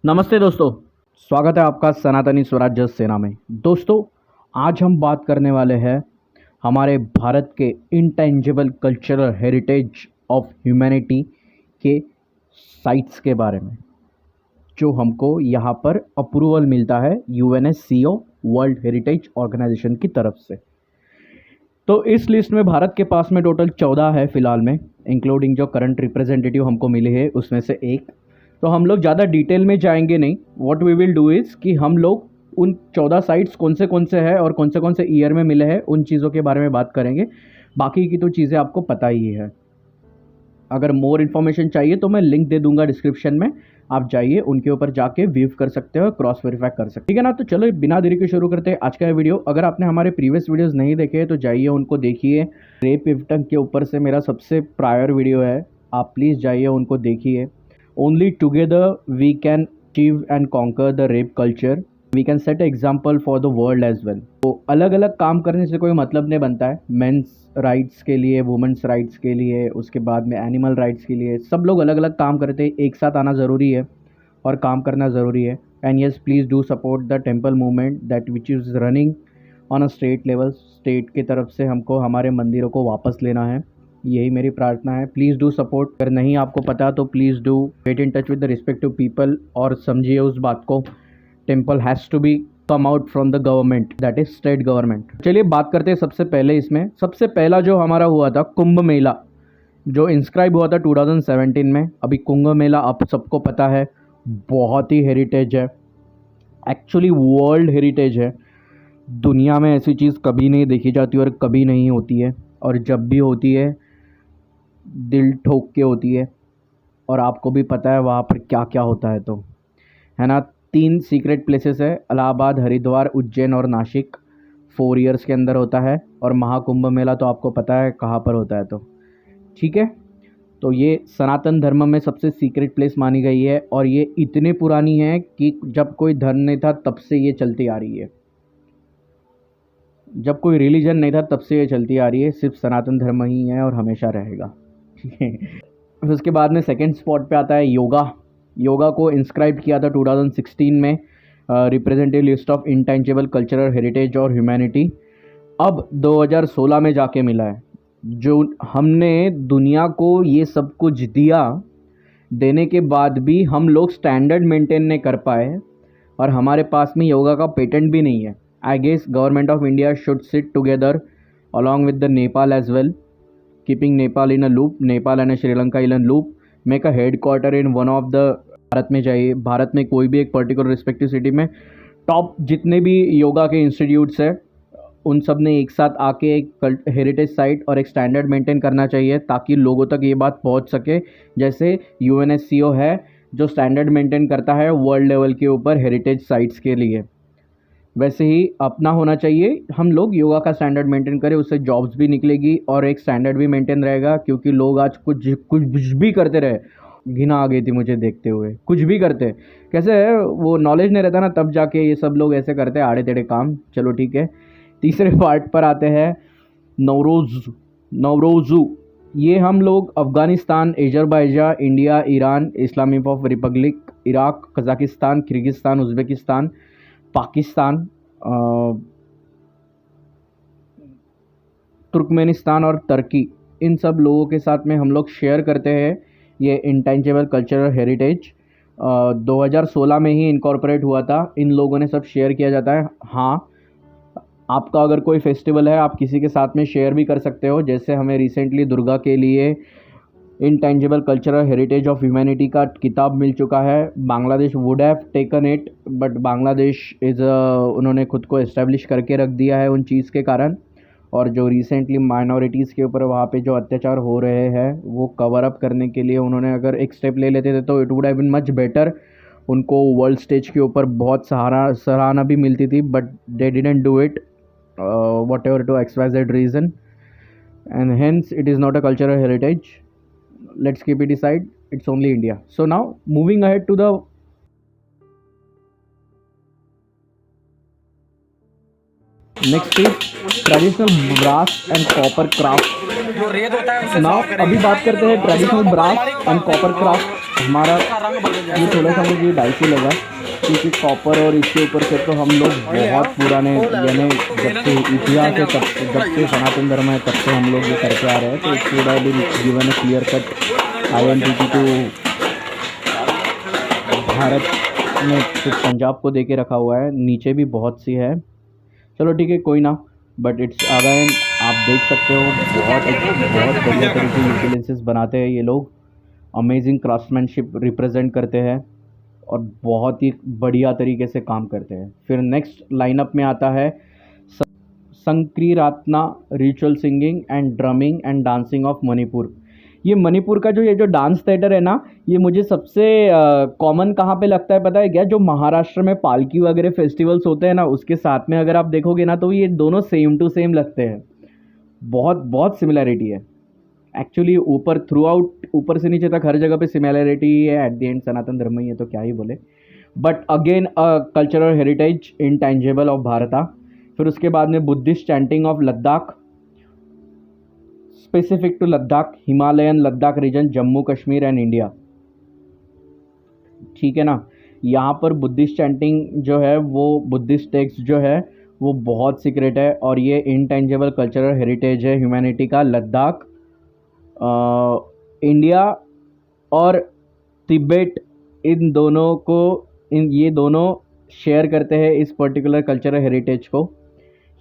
नमस्ते दोस्तों, स्वागत है आपका सनातनी स्वराज्य सेना में। दोस्तों, आज हम बात करने वाले हैं हमारे भारत के intangible cultural heritage of humanity के साइट्स के बारे में, जो हमको यहाँ पर अप्रूवल मिलता है यूएनएससीओ वर्ल्ड हेरिटेज ऑर्गेनाइजेशन की तरफ से। तो इस लिस्ट में भारत के पास में टोटल 14 है फ़िलहाल में, इंक्लूडिंग जो करंट रिप्रेजेंटेटिव हमको मिले हैं उसमें से एक। तो हम लोग ज़्यादा डिटेल में जाएंगे नहीं। What we will do is कि हम लोग उन 14 साइट्स कौन से हैं और कौन से ईयर में मिले हैं उन चीज़ों के बारे में बात करेंगे। बाकी की तो चीज़ें आपको पता ही है। अगर मोर इन्फॉर्मेशन चाहिए तो मैं लिंक दे दूंगा डिस्क्रिप्शन में, आप जाइए उनके ऊपर जाके व्यू कर सकते हो, क्रॉस वेरीफाई कर सकते हो, ठीक है ना। तो चलो बिना देरी के शुरू करते हैं आज का वीडियो। अगर आपने हमारे प्रीवियस वीडियोस नहीं देखे तो जाइए उनको देखिए। रेप विक्टिम के ऊपर से मेरा सबसे प्रायर वीडियो है, आप प्लीज़ जाइए उनको देखिए। Only together we can achieve and conquer the rape culture, we can set example for the world as well. तो अलग अलग काम करने से कोई मतलब नहीं बनता है। मेंस राइट्स के लिए, वुमेंस राइट्स के लिए, उसके बाद में एनिमल राइट्स के लिए, सब लोग अलग अलग काम करते हैं। एक साथ आना ज़रूरी है और काम करना ज़रूरी है। And yes, please do support the temple movement that which is running on a state level. State की तरफ से हमको हमारे मंदिरों को वापस लेना है, यही मेरी प्रार्थना है। Please do support. अगर नहीं आपको पता तो please do get in touch with the respective people और समझिए उस बात को। Temple has to be come out from the government, that is state government. चलिए बात करते हैं सबसे पहले इसमें। सबसे पहला जो हमारा हुआ था कुंभ मेला, जो इंस्क्राइब हुआ था 2017 में। अभी कुंभ मेला आप सबको पता है बहुत ही हेरिटेज है, एक्चुअली वर्ल्ड हेरिटेज है। दुनिया में ऐसी चीज़ कभी नहीं देखी जाती और कभी नहीं होती है, और जब भी होती है दिल ठोक के होती है। और आपको भी पता है वहाँ पर क्या क्या होता है, तो है ना। 3 सीक्रेट प्लेसेस है, इलाहाबाद, हरिद्वार, उज्जैन और नासिक। 4 ईयर्स के अंदर होता है। और महाकुंभ मेला तो आपको पता है कहाँ पर होता है, तो ठीक है। तो ये सनातन धर्म में सबसे सीक्रेट प्लेस मानी गई है, और ये इतनी पुरानी है कि जब कोई धर्म नहीं था तब से ये चलती आ रही है। जब कोई रिलीजन नहीं था तब से ये चलती आ रही है। सिर्फ सनातन धर्म ही है और हमेशा रहेगा, ठीक है। फिर उसके बाद में सेकंड स्पॉट पे आता है योगा। योगा को इंस्क्राइब किया था 2016 में, representative list of intangible cultural heritage और ह्यूमैनिटी। अब 2016 में जाके मिला है। जो हमने दुनिया को ये सब कुछ दिया, देने के बाद भी हम लोग स्टैंडर्ड मेंटेन नहीं कर पाए, और हमारे पास में योगा का पेटेंट भी नहीं है। I guess government of India should sit together along with the Nepal as well, keeping Nepal in a loop, Nepal and Sri Lanka in a loop, make a headquarter in one of the। Bharat में जाइए, भारत में कोई भी एक particular respective city में top जितने भी योगा के इंस्टीट्यूट्स हैं उन सब ने एक साथ आके एक हेरिटेज साइट और एक स्टैंडर्ड मेंटेन करना चाहिए, ताकि लोगों तक ये बात पहुंच सके। जैसे यूएनएससीओ है जो स्टैंडर्ड मेंटेन करता है वर्ल्ड लेवल के ऊपर हेरिटेज साइट्स के लिए, वैसे ही अपना होना चाहिए। हम लोग योगा का स्टैंडर्ड मेंटेन करें, उससे जॉब्स भी निकलेगी और एक स्टैंडर्ड भी मेंटेन रहेगा। क्योंकि लोग आज कुछ कुछ भी करते रहे, घिना आ गई थी मुझे देखते हुए। कुछ भी करते, कैसे है, वो नॉलेज नहीं रहता ना, तब जाके ये सब लोग ऐसे करते हैं आड़े टेढ़े काम। चलो ठीक है, तीसरे पार्ट पर आते हैं। नवरोज़ू। ये हम लोग Afghanistan, Azerbaijan, India, Iran, Islamic of Republic, Iraq, Kazakhstan, Kyrgyzstan, Uzbekistan, Pakistan, Turkmenistan और तुर्की, इन सब लोगों के साथ में हम लोग शेयर करते हैं ये इंटेंजिबल कल्चरल हेरिटेज। 2016 में ही इनकॉर्पोरेट हुआ था, इन लोगों ने सब शेयर किया जाता है। हाँ, आपका अगर कोई फेस्टिवल है आप किसी के साथ में शेयर भी कर सकते हो। जैसे हमें रिसेंटली दुर्गा के लिए intangible cultural heritage of humanity का किताब मिल चुका है। Bangladesh would have taken it, but Bangladesh उन्होंने खुद को इस्टेब्लिश करके रख दिया है उन चीज़ के कारण। और जो रिसेंटली माइनॉरिटीज़ के ऊपर वहाँ पे जो अत्याचार हो रहे हैं वो कवर अप करने के लिए उन्होंने अगर एक स्टेप ले लेते थे तो it would have been much better. उनको वर्ल्ड स्टेज के ऊपर बहुत सराहना भी मिलती थी, but they didn't do it, whatever to XYZ reason, and hence it is not a cultural heritage. Let's keep it aside, it's only India. So now moving ahead to the next is traditional brass and copper craft. Now अभी बात करते हैं traditional brass and copper craft. हमारा ये थोड़ा सा मुझे dicey लगा क्योंकि कॉपर और इसके ऊपर से तो हम लोग बहुत पुराने, यानी जब से इतिहास है, तब जब से सनातन धर्म है तब से हम लोग ये करते आ रहे हैं। तो it should have been given a clear cut identity to Bharat में। कुछ पंजाब को दे के रखा हुआ है, नीचे भी बहुत सी है। चलो ठीक है, कोई ना, बट इट्स अगेन आप देख सकते हो बहुत बढ़िया तरीके यूटिलेंसेस बनाते हैं ये लोग। अमेजिंग क्राफ्ट्समैनशिप रिप्रेजेंट करते हैं और बहुत ही बढ़िया तरीके से काम करते हैं। फिर नेक्स्ट लाइनअप में आता है Sankirtana ritual singing and drumming and dancing of Manipur. ये जो डांस थिएटर है ना, ये मुझे सबसे कॉमन कहाँ पे लगता है पता है क्या? जो महाराष्ट्र में पालकी वगैरह फेस्टिवल्स होते हैं ना, उसके साथ में अगर आप देखोगे ना तो ये दोनों सेम टू सेम लगते हैं। बहुत सिमिलैरिटी है एक्चुअली। थ्रू आउट ऊपर से नीचे तक हर जगह पे सिमिलैरिटी है। एट द एंड सनातन धर्म ही है तो क्या ही बोले, but again cultural heritage intangible of Bharat. फिर उसके बाद में Buddhist chanting of Ladakh, specific to Ladakh, Himalayan Ladakh region, Jammu Kashmir and India. ठीक है ना। यहाँ पर बुद्धिस्ट चैंटिंग जो है वो बुद्धिस्ट टेक्स्ट जो है वो बहुत सीक्रेट है और ये इनटेंजिबल कल्चरल हेरिटेज है ह्यूमैनिटी का। लद्दाख, इंडिया और तिब्बत, ये दोनों शेयर करते हैं इस पर्टिकुलर कल्चरल हेरिटेज को।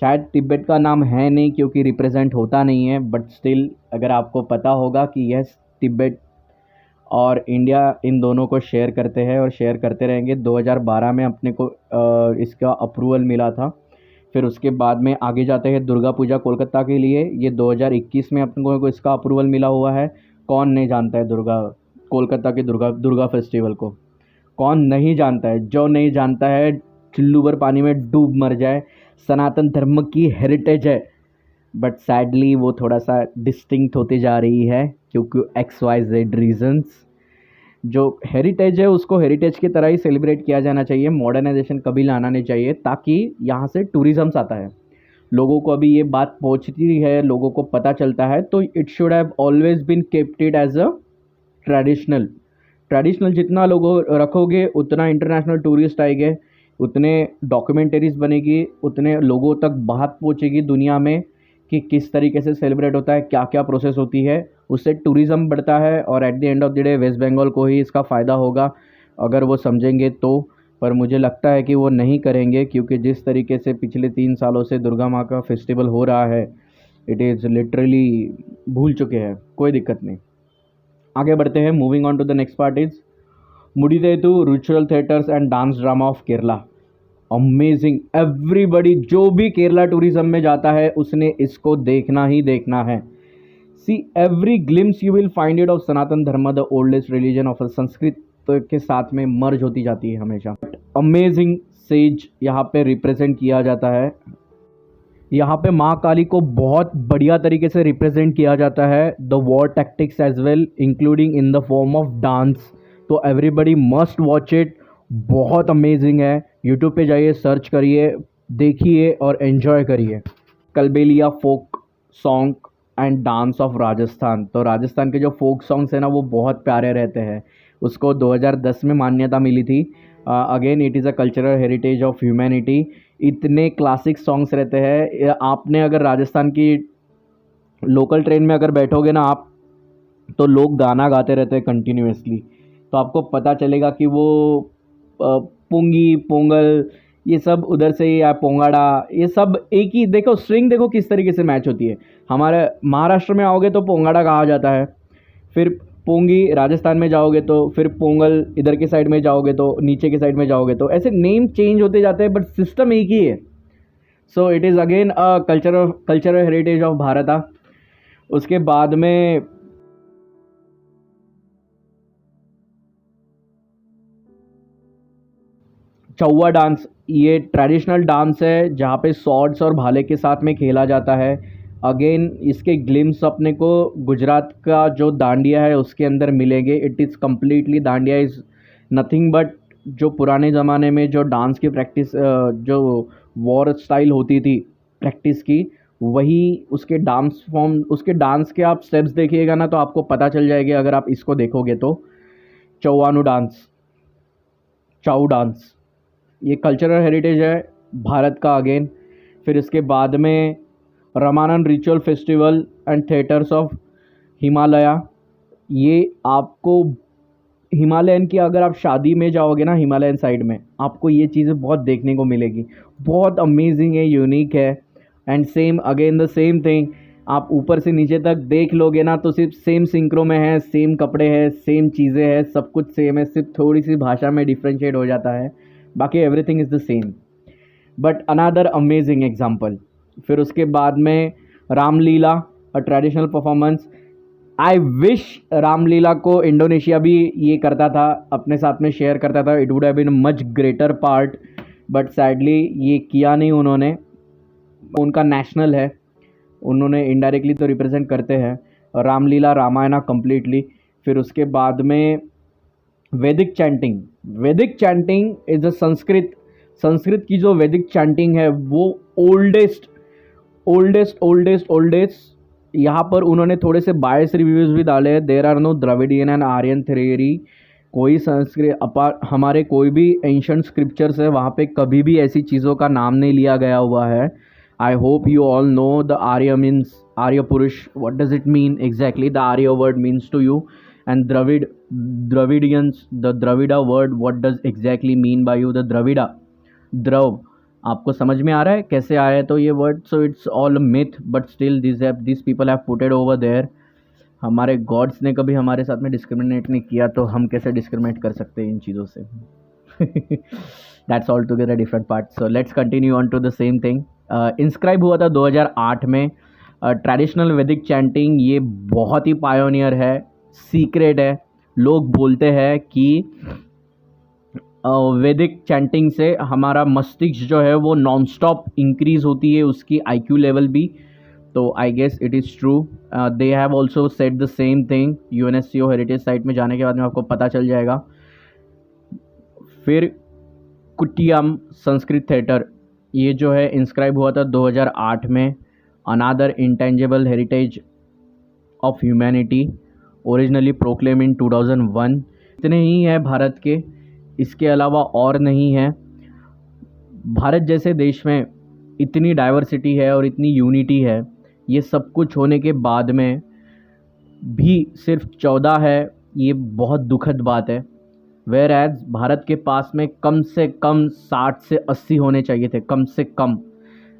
शायद तिब्बत का नाम है नहीं क्योंकि रिप्रेजेंट होता नहीं है, बट स्टिल अगर आपको पता होगा कि यस तिब्बत और इंडिया इन दोनों को शेयर करते हैं और शेयर करते रहेंगे। 2012 में अपने को इसका अप्रूवल मिला था। फिर उसके बाद में आगे जाते हैं दुर्गा पूजा कोलकाता के लिए। ये 2021 में अपने को इसका अप्रूवल मिला हुआ है। कौन नहीं जानता है कोलकाता के दुर्गा फेस्टिवल को? कौन नहीं जानता है? जो नहीं जानता है चुल्लू भर पानी में डूब मर जाए। सनातन धर्म की हेरिटेज है, बट सैडली वो थोड़ा सा डिस्टिंक्ट होती जा रही है क्योंकि XYZ रीजंस। जो हेरिटेज है उसको हेरिटेज की तरह ही सेलिब्रेट किया जाना चाहिए। मॉडर्नाइजेशन कभी लाना नहीं चाहिए, ताकि यहाँ से टूरिज़म्स आता है, लोगों को अभी ये बात पहुँचती है, लोगों को पता चलता है। तो it should have always been kept it as a traditional. जितना लोगों रखोगे उतना इंटरनेशनल टूरिस्ट आएंगे, उतने डॉक्यूमेंटरीज बनेगी, उतने लोगों तक बात पहुँचेगी दुनिया में कि किस तरीके से सेलिब्रेट होता है, क्या क्या प्रोसेस होती है। उससे टूरिज़्म बढ़ता है और at the end of the day West Bengal को ही इसका फ़ायदा होगा अगर वो समझेंगे तो। पर मुझे लगता है कि वो नहीं करेंगे, क्योंकि जिस तरीके से पिछले 3 सालों से दुर्गा माँ का फेस्टिवल हो रहा है, इट इज़ लिटरली भूल चुके हैं। कोई दिक्कत नहीं, आगे बढ़ते हैं। Moving on to the next part is Mudiyettu ritual theatres and dance drama of Kerala. Amazing. Everybody जो भी केरला टूरिज्म में जाता है उसने इसको देखना ही देखना है। See every glimpse you will find it of Sanatan Dharma, the oldest religion of Sanskrit के साथ में मर्ज होती जाती है हमेशा। अमेजिंग सेज यहाँ पे रिप्रेजेंट किया जाता है। यहाँ पे माँ काली को बहुत बढ़िया तरीके से रिप्रेजेंट किया जाता है। The war tactics as well, including in the form of dance. तो एवरीबडी मस्ट वॉच इट। बहुत अमेजिंग है। यूट्यूब पे जाइए, सर्च करिए, देखिए और एंजॉय करिए। Kalbelia folk song and dance of Rajasthan. तो राजस्थान के जो फोक सॉन्ग्स हैं ना वो बहुत प्यारे रहते हैं। उसको 2010 में मान्यता मिली थी। Again it is a cultural heritage of humanity. इतने क्लासिक सॉन्ग्स रहते हैं। आपने अगर राजस्थान की लोकल ट्रेन में अगर बैठोगे ना आप, तो लोग गाना गाते रहते हैं कंटिन्यूसली। तो आपको पता चलेगा कि वो पुंगी, पोंगल, ये सब उधर से ही, या पोंगाड़ा, ये सब एक ही। देखो स्ट्रिंग देखो किस तरीके से मैच होती है। हमारे महाराष्ट्र में आओगे तो पोंगाड़ा कहा जाता है, फिर पोंगी राजस्थान में जाओगे तो फिर पोंगल, इधर के साइड में जाओगे तो नीचे के साइड में जाओगे तो ऐसे नेम चेंज होते जाते हैं, बट सिस्टम एक ही है। So it is again a cultural heritage of Bharat. उसके बाद में चौवा डांस, ये ट्रेडिशनल डांस है जहाँ पे सॉर्ड्स और भाले के साथ में खेला जाता है। अगेन इसके ग्लिम्स अपने को गुजरात का जो दांडिया है उसके अंदर मिलेंगे। It is completely, dandiya is nothing but जो पुराने ज़माने में जो डांस की प्रैक्टिस, जो वॉर स्टाइल होती थी, प्रैक्टिस की, वही उसके डांस फॉर्म, उसके डांस के आप स्टेप्स देखिएगा ना तो आपको पता चल जाएगी अगर आप इसको देखोगे तो। चौवानु डांस, चाऊ डांस, ये कल्चरल हेरिटेज है भारत का अगेन। फिर इसके बाद में Ramanand ritual festival and theatres of Himalaya, ये आपको हिमालयन की, अगर आप शादी में जाओगे ना हिमालयन साइड में, आपको ये चीज़ें बहुत देखने को मिलेगी। बहुत अमेजिंग है, यूनिक है। And same again the same thing, आप ऊपर से नीचे तक देख लोगे ना तो सिर्फ सेम सिंक्रो में है, सेम कपड़े हैं, सेम चीज़ें हैं, सब कुछ सेम है, सिर्फ थोड़ी सी भाषा में डिफ्रेंशिएट हो जाता है, बाकी everything is the same. But another amazing example. फिर उसके बाद में Ramlila, a traditional performance. I wish Ramlila को इंडोनेशिया भी ये करता था, अपने साथ में शेयर करता था, it would have been much greater part, but sadly ये किया नहीं उन्होंने। उनका नेशनल है, उन्होंने इनडायरेक्टली तो रिप्रेजेंट करते हैं रामलीला रामायणा कम्प्लीटली। फिर उसके बाद में वैदिक चैंटिंग। वैदिक चैंटिंग इज अ संस्कृत की जो वैदिक चैंटिंग है वो ओल्डेस्ट यहाँ पर उन्होंने थोड़े से बायस रिव्यूज़ भी डाले हैं। There are no Dravidian and Aryan theory, कोई संस्कृत अपार हमारे कोई भी एंशंट स्क्रिप्चर्स है वहाँ पे कभी भी ऐसी चीज़ों का नाम नहीं लिया गया हुआ है। I hope you all know the Arya means Arya purush, what does it mean exactly, the Arya word means to you, and Dravidians, the Dravida word, what does exactly mean by you, the Dravida, drav, आपको समझ में आ रहा है कैसे आया है तो ये word. So it's all myth but still this people have put it over there. हमारे गॉड्स ने कभी हमारे साथ में डिस्क्रिमिनेट नहीं किया तो हम कैसे डिस्क्रिमिनेट कर सकते हैं इन चीज़ों से। That's all together different part. So let's continue on to the same thing. Inscribe हुआ था 2008 में। ट्रेडिशनल वैदिक चैंटिंग ये बहुत ही पायोनियर है, सीक्रेट है। लोग बोलते हैं कि वैदिक चैंटिंग से हमारा मस्तिष्क जो है वो नॉन स्टॉप इंक्रीज़ होती है, उसकी IQ लेवल भी। तो I guess it is true. They have also set the same thing. UNESCO heritage site में जाने के बाद में आपको पता चल जाएगा। फिर कुटियाम संस्कृत थिएटर, ये जो है इंस्क्राइब हुआ था 2008 में। Another intangible heritage of humanity, originally proclaim in 2001। इतने ही है भारत के, इसके अलावा और नहीं है। भारत जैसे देश में इतनी डाइवर्सिटी है और इतनी यूनिटी है, ये सब कुछ होने के बाद में भी सिर्फ 14 है, ये बहुत दुखद बात है। वेयर एज भारत के पास में कम से कम 60 से 80 होने चाहिए थे, कम से कम।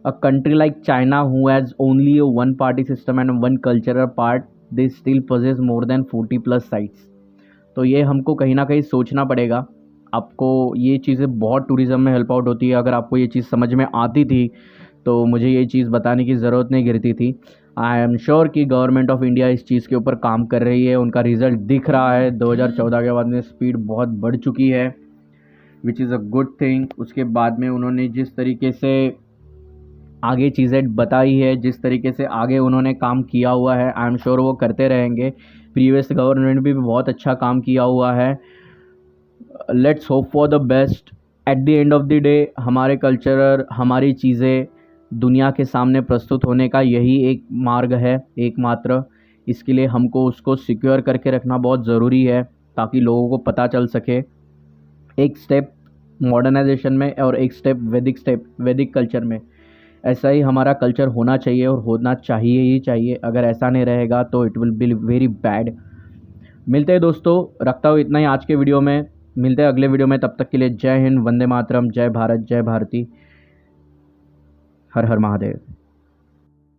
A country like China who has only a one party system and one cultural part, they still possess more than 40+ sites। तो ये हमको कहीं ना कहीं सोचना पड़ेगा। आपको ये चीज़ें बहुत टूरिज़्म में हेल्प आउट होती है। अगर आपको ये चीज़ समझ में आती थी तो मुझे ये चीज़ बताने की ज़रूरत नहीं गिरती थी। आई एम श्योर कि गवर्नमेंट ऑफ इंडिया इस चीज़ के ऊपर काम कर रही है, उनका रिज़ल्ट दिख रहा है। 2014 के बाद में स्पीड बहुत बढ़ चुकी है, which is a good thing. उसके बाद में उन्होंने जिस तरीके से आगे चीज़ें बताई है, जिस तरीके से आगे उन्होंने काम किया हुआ है, आई एम श्योर वो करते रहेंगे। प्रीवियस गवर्नमेंट भी बहुत अच्छा काम किया हुआ है। Let's hope for the best. Eight the end of the day हमारे कल्चर, हमारी चीज़ें दुनिया के सामने प्रस्तुत होने का यही एक मार्ग है, एकमात्र। इसके लिए हमको उसको सिक्योर करके रखना बहुत ज़रूरी है ताकि लोगों को पता चल सके। एक स्टेप मॉडर्नाइजेशन में और एक स्टेप वैदिक कल्चर में, ऐसा ही हमारा कल्चर होना चाहिए और होना चाहिए ही चाहिए। अगर ऐसा नहीं रहेगा तो it will be very bad. मिलते हैं दोस्तों, रखता हूँ इतना ही आज के वीडियो में। मिलते हैं अगले वीडियो में, तब तक के लिए जय हिंद, वंदे मातरम, जय भारत, जय भारती, हर हर महादेव।